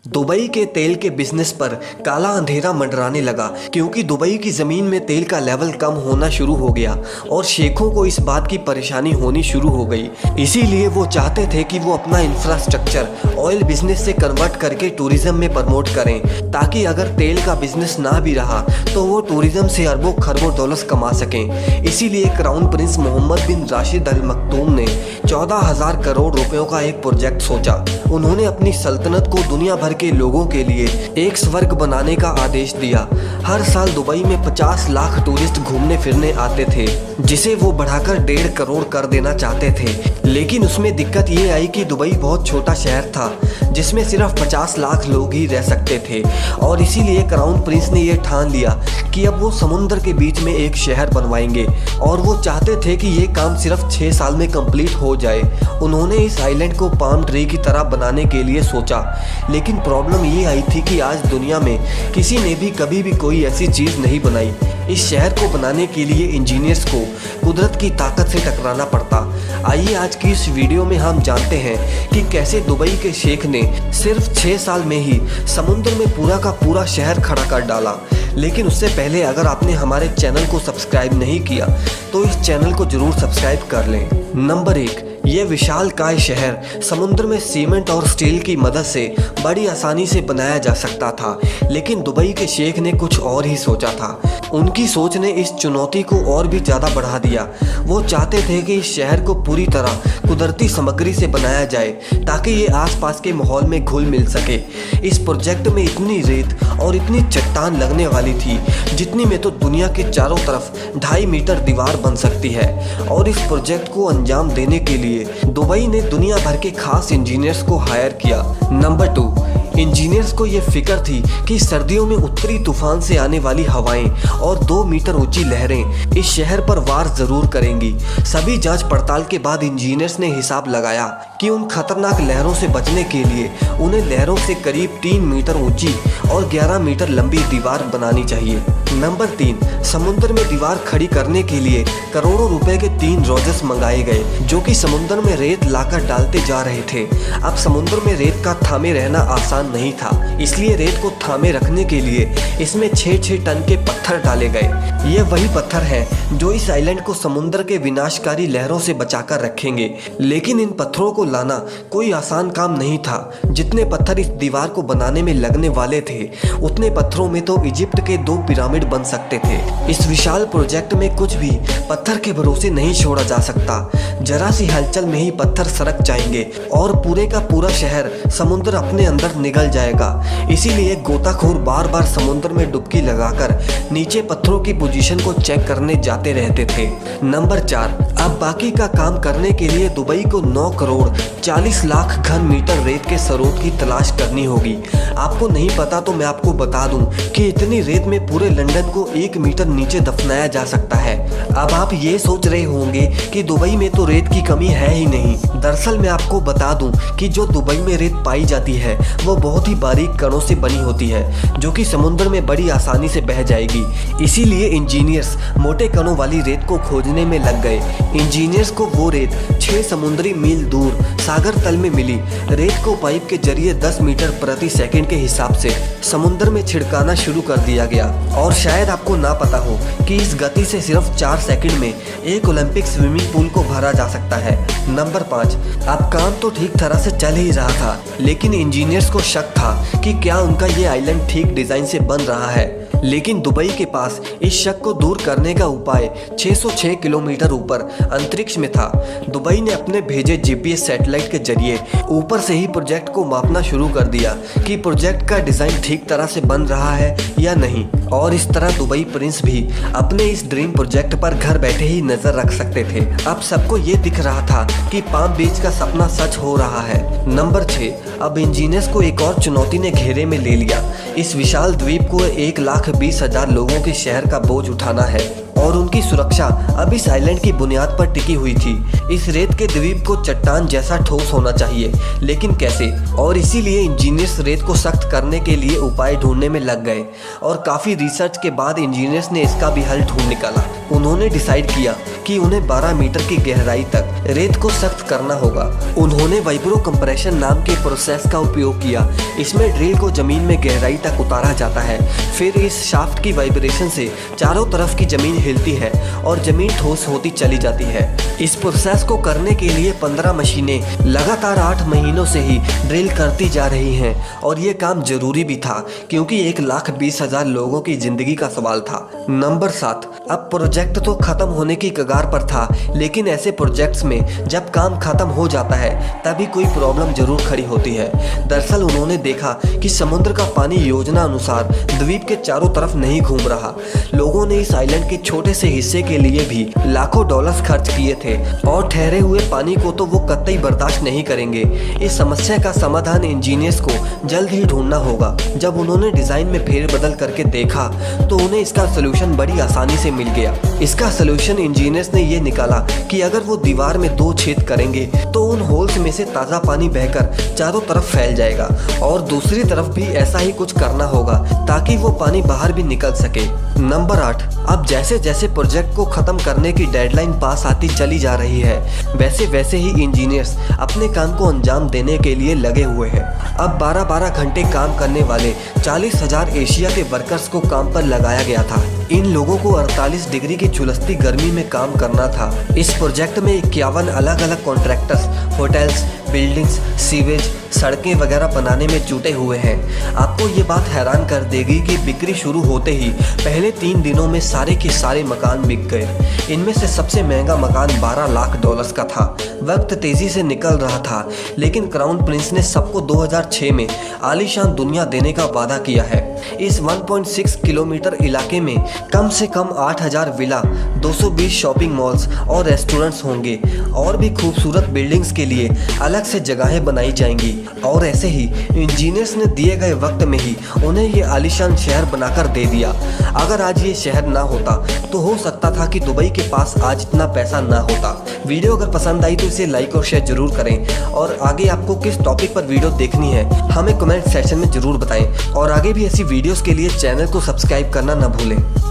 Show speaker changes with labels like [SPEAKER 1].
[SPEAKER 1] Dubai के तेल के बिजनेस पर काला अंधेरा मंडराने लगा क्योंकि दुबई की ज़मीन में तेल का लेवल कम होना शुरू हो गया और शेखों को इस बात की परेशानी होनी शुरू हो गई। इसीलिए वो चाहते थे कि वो अपना इंफ्रास्ट्रक्चर ऑयल बिजनेस से कन्वर्ट करके टूरिज्म में प्रमोट करें, ताकि अगर तेल का बिजनेस ना भी रहा तो वो टूरिज्म से अरबों खरबों डॉलर्स कमा सकें। इसीलिए क्राउन प्रिंस मोहम्मद बिन राशिद अल मखदूम ने 14,000 करोड़ रुपयों का एक प्रोजेक्ट सोचा। उन्होंने अपनी सल्तनत को दुनिया भर के लोगों के लिए एक स्वर्ग बनाने का आदेश दिया। हर साल दुबई में 50 लाख टूरिस्ट घूमने फिरने आते थे, जिसे वो बढ़ाकर 1.5 करोड़ कर देना चाहते थे। लेकिन उसमें दिक्कत ये आई कि दुबई बहुत छोटा शहर था जिसमें सिर्फ 50 लाख लोग ही रह सकते थे, और इसीलिए क्राउन प्रिंस ने यह ठान लिया कि अब वो समुद्र के बीच में एक शहर बनवाएंगे, और वो चाहते थे कि ये काम सिर्फ 6 साल में कंप्लीट हो जाए। उन्होंने इस आइलैंड को पाम ट्री की तरह बनाने के लिए सोचा, लेकिन प्रॉब्लम ये आई थी कि आज दुनिया में किसी ने भी कभी भी कोई ऐसी चीज़ नहीं बनाई। इस शहर को बनाने के लिए इंजीनियर्स को कुदरत की ताकत से टकराना पड़ता। आइए आज की इस वीडियो में हम जानते हैं कि कैसे दुबई के शेख ने सिर्फ 6 साल में ही समुद्र में पूरा का पूरा शहर खड़ा कर डाला। लेकिन उससे पहले अगर आपने हमारे चैनल को सब्सक्राइब नहीं किया तो इस चैनल को जरूर सब्सक्राइब कर लें। नंबर 1, यह विशालकाय शहर समुद्र में सीमेंट और स्टील की मदद से बड़ी आसानी से बनाया जा सकता था, लेकिन दुबई के शेख ने कुछ और ही सोचा था। उनकी सोच ने इस चुनौती को और भी ज़्यादा बढ़ा दिया। वो चाहते थे कि इस शहर को पूरी तरह कुदरती सामग्री से बनाया जाए ताकि ये आसपास के माहौल में घुल मिल सके। इस प्रोजेक्ट में इतनी रेत और इतनी चट्टान लगने वाली थी जितनी में तो दुनिया के चारों तरफ 2.5 मीटर दीवार बन सकती है। और इस प्रोजेक्ट को अंजाम देने के लिए दुबई ने दुनिया भर के खास इंजीनियर्स को हायर किया। नंबर 2, इंजीनियर्स को ये फिक्र थी कि सर्दियों में उत्तरी तूफान से आने वाली हवाएं और 2 मीटर ऊंची लहरें इस शहर पर वार जरूर करेंगी। सभी जांच पड़ताल के बाद इंजीनियर्स ने हिसाब लगाया कि उन खतरनाक लहरों से बचने के लिए उन्हें लहरों से करीब 3 मीटर ऊंची और 11 मीटर लंबी दीवार बनानी चाहिए। नंबर 3, समुद्र में दीवार खड़ी करने के लिए करोड़ों रुपए के 3 रोजर्स मंगाए गए, जो कि समुद्र में रेत लाकर डालते जा रहे थे। अब समुद्र में रेत का थामे रहना आसान नहीं था, इसलिए रेत को थामे रखने के लिए इसमें 6-6 टन के पत्थर डाले गए। ये वही पत्थर हैं जो इस आइलैंड को समुद्र के विनाशकारी लहरों से बचाकर रखेंगे। लेकिन इन पत्थरों को लाना कोई आसान काम नहीं था। जितने पत्थर इस दीवार को बनाने में लगने वाले थे, उतने पत्थरों में तो इजिप्ट के 2 पिरामिड बन सकते थे। इस विशाल प्रोजेक्ट में कुछ भी पत्थर के भरोसे नहीं छोड़ा जा सकता। जरा सी हलचल में ही पत्थर सरक जाएंगे और पूरे का पूरा शहर समुद्र अपने अंदर निगल जाएगा। इसीलिए गोताखोर बार बार समुद्र में डुबकी लगाकर नीचे पत्थरों की पोजीशन को चेक करने जाते रहते थे। नंबर 4, अब बाकी का काम करने के लिए दुबई को 9 करोड़ 40 लाख घन मीटर रेत के स्रोत की तलाश करनी होगी। आपको नहीं पता तो मैं आपको बता दूं कि इतनी रेत में पूरे लंदन को 1 मीटर नीचे दफनाया जा सकता है। अब आप ये सोच रहे होंगे कि दुबई में तो रेत की कमी है ही नहीं। दरअसल मैं आपको बता दूं कि जो दुबई में रेत पाई जाती है वो बहुत ही बारीक कणों से बनी होती है, जो कि समुद्र में बड़ी आसानी से बह जाएगी। इसीलिए इंजीनियर्स मोटे कणों वाली रेत को खोजने में लग गए। इंजीनियर्स को वो रेत 6 समुद्री मील दूर सागर तल में मिली। रेत को पाइप के जरिए 10 मीटर प्रति सेकंड के हिसाब से समुद्र में छिड़काना शुरू कर दिया गया। और शायद आपको ना पता हो कि इस गति से सिर्फ 4 सेकंड में एक ओलंपिक स्विमिंग पूल को भरा जा सकता है। नंबर 5, अब काम तो ठीक तरह से चल ही रहा था, लेकिन इंजीनियर्स को शक था कि क्या उनका ये आइलैंड ठीक डिजाइन से बन रहा है। लेकिन दुबई के पास इस शक को दूर करने का उपाय 606 किलोमीटर ऊपर अंतरिक्ष में था। दुबई ने अपने भेजे जीपीएस सैटेलाइट के जरिए ऊपर से ही प्रोजेक्ट को मापना शुरू कर दिया कि प्रोजेक्ट का डिजाइन ठीक तरह से बन रहा है या नहीं। और इस तरह दुबई प्रिंस भी अपने इस ड्रीम प्रोजेक्ट पर घर बैठे ही नजर रख सकते थे। अब सबको ये दिख रहा था कि पाम बीच का सपना सच हो रहा है। नंबर 6, अब इंजीनियर्स को एक और चुनौती ने घेरे में ले लिया। इस विशाल द्वीप को 1,20,000 लोगों के शहर का बोझ उठाना है। और उनकी सुरक्षा अब इस आइलैंड की बुनियाद पर टिकी हुई थी। इस रेत के द्वीप को चट्टान जैसा ठोस होना चाहिए, लेकिन कैसे? और इसीलिए इंजीनियर्स रेत को सख्त करने के लिए उपाय ढूंढने में लग गए और काफ़ी रिसर्च के बाद इंजीनियर्स ने इसका भी हल ढूंढ निकाला। उन्होंने डिसाइड किया कि उन्हें 12 मीटर की गहराई तक रेत को सख्त करना होगा। उन्होंने वाइब्रो कंप्रेशन नाम के प्रोसेस का उपयोग किया। इसमें ड्रिल को जमीन में गहराई तक उतारा जाता है, फिर इस शाफ्ट की वाइब्रेशन से चारों तरफ की जमीन हिलती है और जमीन ठोस होती चली जाती है। इस प्रोसेस को करने के लिए 15 मशीनें लगातार 8 महीनों से ही ड्रिल करती जा रही हैं और ये काम जरूरी भी था क्योंकि 1,20,000 लोगों की जिंदगी का सवाल था। नंबर 7, अब प्रोजेक्ट तो खत्म होने की कगार पर था, लेकिन ऐसे प्रोजेक्ट्स में जब काम खत्म हो जाता है तभी कोई प्रॉब्लम जरूर खड़ी होती है। दरअसल उन्होंने देखा कि समुद्र का पानी योजना अनुसार द्वीप के चारों तरफ नहीं घूम रहा। लोगों ने इस आइलैंड के छोटे से हिस्से के लिए भी लाखों डॉलर्स खर्च किए थे और ठहरे हुए पानी को तो वो कतई बर्दाश्त नहीं करेंगे। इस समस्या का समाधान इंजीनियर्स को जल्द ही ढूंढना होगा। जब उन्होंने डिजाइन में फेरबदल करके देखा तो उन्हें इसका सोल्यूशन बड़ी आसानी से मिल गया। इसका सोल्यूशन इंजीनियर्स ने ये निकाला कि अगर वो दीवार में 2 छेद करेंगे तो उन होल्स में से ताज़ा पानी बहकर चारों तरफ फैल जाएगा और दूसरी तरफ भी ऐसा ही कुछ करना होगा ताकि वो पानी बाहर भी निकल सके। नंबर 8, अब जैसे जैसे प्रोजेक्ट को खत्म करने की डेडलाइन पास आती चली जा रही है, वैसे वैसे ही इंजीनियर्स अपने काम को अंजाम देने के लिए लगे हुए हैं। अब 12-12 घंटे काम करने वाले 40,000 एशिया के वर्कर्स को काम पर लगाया गया था। इन लोगों को 48 डिग्री की झुलसती गर्मी में काम करना था। इस प्रोजेक्ट में 51 अलग अलग कॉन्ट्रैक्टर्स होटल्स, बिल्डिंग्स, सीवेज, सड़कें वगैरह बनाने में जुटे हुए हैं। आपको ये बात हैरान कर देगी कि बिक्री शुरू होते ही पहले 3 दिनों में सारे के सारे मकान बिक गए। इनमें से सबसे महंगा मकान 12 लाख डॉलर्स का था। वक्त तेजी से निकल रहा था, लेकिन क्राउन प्रिंस ने सबको 2006 में आलीशान दुनिया देने का वादा किया है। इस 1.6 किलोमीटर इलाके में कम से कम 8,000 विला, 220 शॉपिंग मॉल्स और रेस्टोरेंट्स होंगे और भी खूबसूरत बिल्डिंग्स के लिए अलग से जगहें बनाई जाएंगी। और ऐसे ही इंजीनियर्स ने दिए गए वक्त में ही उन्हें ये आलीशान शहर बनाकर दे दिया। अगर आज ये शहर ना होता तो हो सकता था कि दुबई के पास आज इतना पैसा ना होता। वीडियो अगर पसंद आई तो इसे लाइक और शेयर जरूर करें और आगे आपको किस टॉपिक पर वीडियो देखनी है हमें कमेंट सेक्शन में जरूर बताएं और आगे भी ऐसी वीडियोस के लिए चैनल को सब्सक्राइब करना ना भूलें।